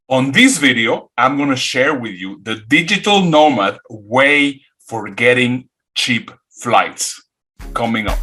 On this video, I'm going to share with you the digital nomad way for getting cheap flights coming up.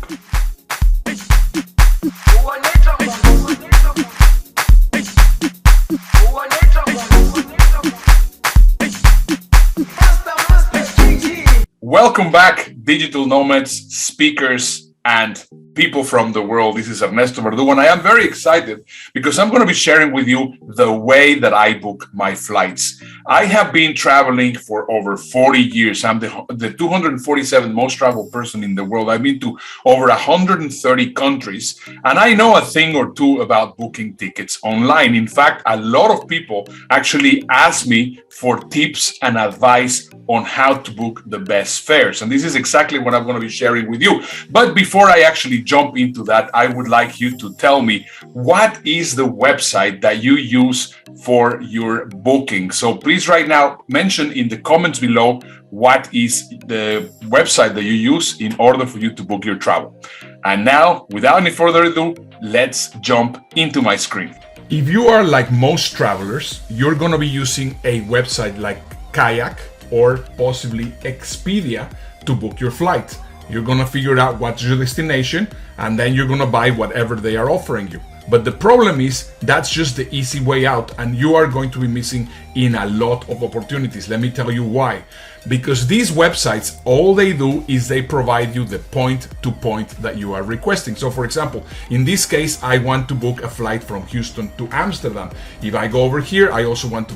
Welcome back, digital nomads, speakers, and people from the world. This is Ernesto Verdugo, and I am very excited because I'm going to be sharing with you the way that I book my flights. I have been traveling for over 40 years. I'm the 247 most traveled person in the world. I've been to over 130 countries, and I know a thing or two about booking tickets online. In fact, a lot of people actually ask me for tips and advice on how to book the best fares. And this is exactly what I'm going to be sharing with you. But before I actually jump into that, I would like you to tell me, what is the website that you use for your booking? So please right now mention in the comments below what is the website that you use in order for you to book your travel. And now, without any further ado, let's jump into my screen. If you are like most travelers, you're going to be using a website like Kayak or possibly Expedia to book your flight. You're gonna figure out what's your destination, and then you're gonna buy whatever they are offering you. But the problem is that's just the easy way out, and you are going to be missing in a lot of opportunities. Let me tell you why. Because these websites, all they do is they provide you the point to point that you are requesting. So for example, in this case, I want to book a flight from Houston to Amsterdam. If I go over here, I also want to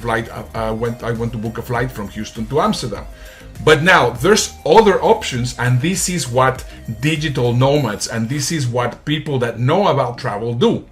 I want to book a flight from Houston to Amsterdam. But now there's other options, and this is what digital nomads and this is what people that know about travel do.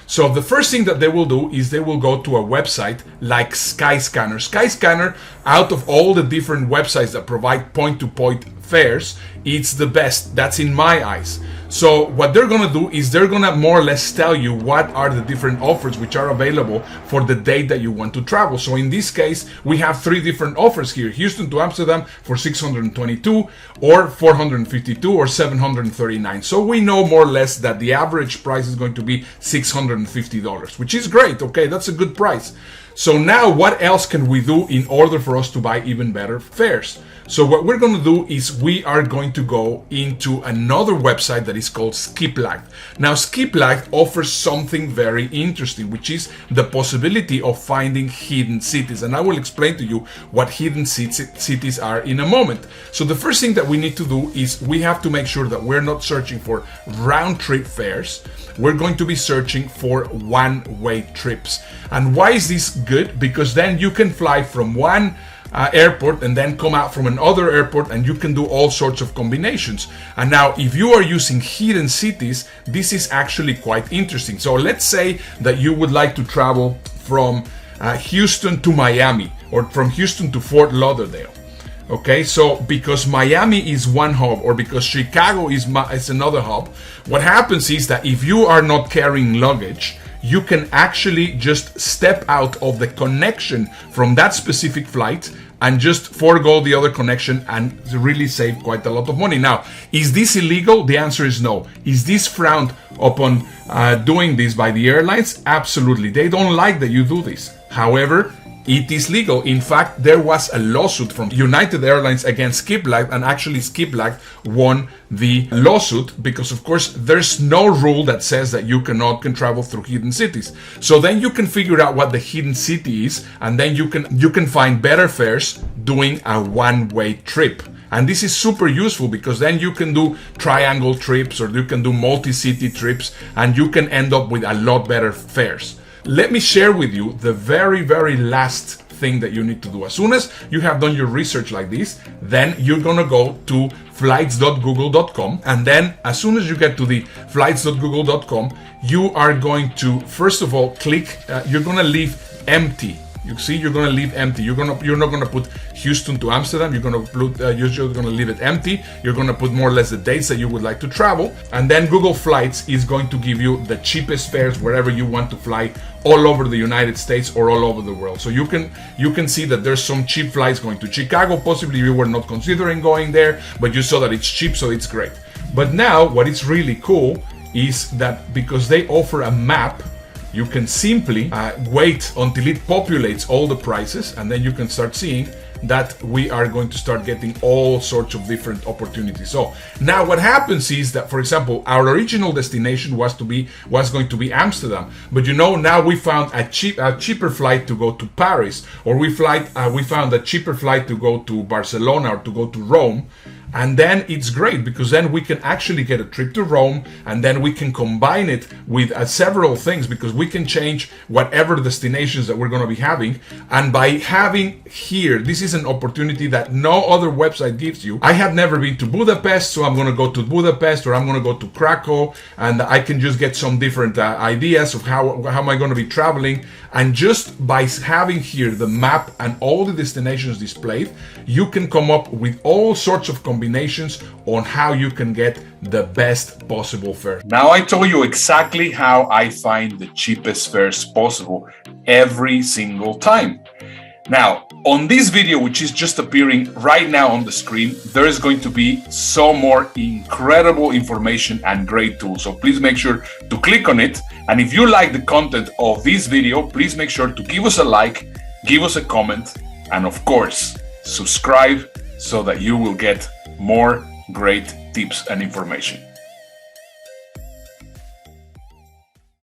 So the first thing that they will do is they will go to a website like Skyscanner. Skyscanner, out of all the different websites that provide point-to-point fares, it's the best. That's in my eyes. So what they're gonna do is they're gonna more or less tell you what are the different offers which are available for the date that you want to travel. So in this case, we have three different offers here: Houston to Amsterdam for 622, or 452, or 739. So we know more or less that the average price is going to be $650, which is great. Okay, that's a good price. So now what else can we do in order for us to buy even better fares? So what we're going to do is we are going to go into another website that is called skiplagged. Now skiplagged offers something very interesting, which is the possibility of finding hidden cities. And I will explain to you what hidden cities are in a moment. So the first thing that we need to do is we have to make sure that we're not searching for round trip fares. We're going to be searching for one-way trips. And why is this good? Because then you can fly from one airport and then come out from another airport, and you can do all sorts of combinations. And now if you are using hidden cities, this is actually quite interesting. So let's say that you would like to travel from Houston to Miami, or from Houston to Fort Lauderdale. Okay, so because Miami is one hub, or because Chicago is another hub, what happens is that if you are not carrying luggage, you can actually just step out of the connection from that specific flight and just forego the other connection and really save quite a lot of money. Now, is this illegal? The answer is no. Is this frowned upon doing this by the airlines? Absolutely. They don't like that you do this. However, it is legal. In fact, there was a lawsuit from United Airlines against skiplagged, and actually skiplagged won the lawsuit because, of course, there's no rule that says that you can travel through hidden cities. So then you can figure out what the hidden city is, and then you can find better fares doing a one-way trip. And this is super useful because then you can do triangle trips, or you can do multi-city trips, and you can end up with a lot better fares. Let me share with you the very, very last thing that you need to do. As soon as you have done your research like this, then you're gonna go to flights.google.com, and then as soon as you get to the flights.google.com, you are going to first of all click. You're gonna leave empty. You see, you're gonna leave empty. You're not gonna put Houston to Amsterdam. You're just gonna leave it empty. You're gonna put more or less the dates that you would like to travel, and then Google Flights is going to give you the cheapest fares wherever you want to fly, all over the United States or all over the world. So you can see that there's some cheap flights going to Chicago. Possibly you were not considering going there, but you saw that it's cheap, so it's great. But now what is really cool is that because they offer a map you can simply wait until it populates all the prices, and then you can start seeing that we are going to start getting all sorts of different opportunities. So now what happens is that, for example, our original destination was going to be Amsterdam, but now we found a cheaper flight to go to Paris, or we found a cheaper flight to go to Barcelona or to go to Rome. And then it's great, because then we can actually get a trip to Rome, and then we can combine it with several things, because we can change whatever destinations that we're going to be having. And by having here, this is an opportunity that no other website gives you. I have never been to Budapest, so I'm going to go to Budapest, or I'm going to go to Krakow, and I can just get some different ideas of how am I going to be traveling. And just by having here the map and all the destinations displayed, you can come up with all sorts of combinations on how you can get the best possible fare. Now I told you exactly how I find the cheapest fares possible every single time. Now, on this video, which is just appearing right now on the screen, there is going to be some more incredible information and great tools. So please make sure to click on it. And if you like the content of this video, please make sure to give us a like, give us a comment, and of course, subscribe so that you will get more great tips and information.